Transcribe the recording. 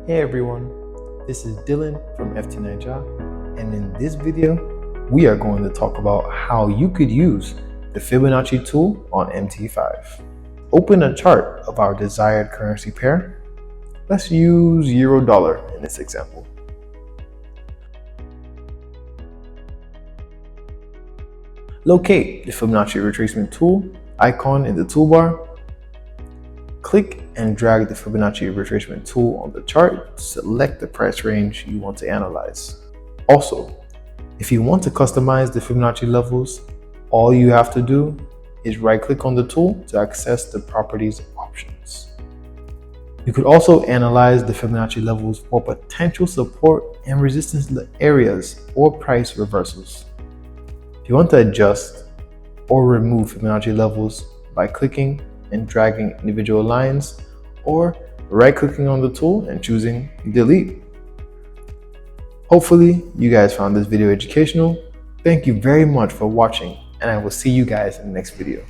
Hey everyone, this is Dylan from FT9 and in this video we are going to talk about how you could use the Fibonacci tool on MT5. Open a chart of our desired currency pair. Let's use $0 in this example. Locate the Fibonacci retracement tool icon in the toolbar. Click and drag the Fibonacci retracement tool on the chart to select the price range you want to analyze. Also, if you want to customize the Fibonacci levels, all you have to do is right-click on the tool to access the properties options. You could also analyze the Fibonacci levels for potential support and resistance areas or price reversals. If you want to adjust or remove Fibonacci levels by clicking and dragging individual lines, or right-clicking on the tool and choosing delete. Hopefully you guys found this video educational. Thank you very much for watching, and I will see you guys in the next video.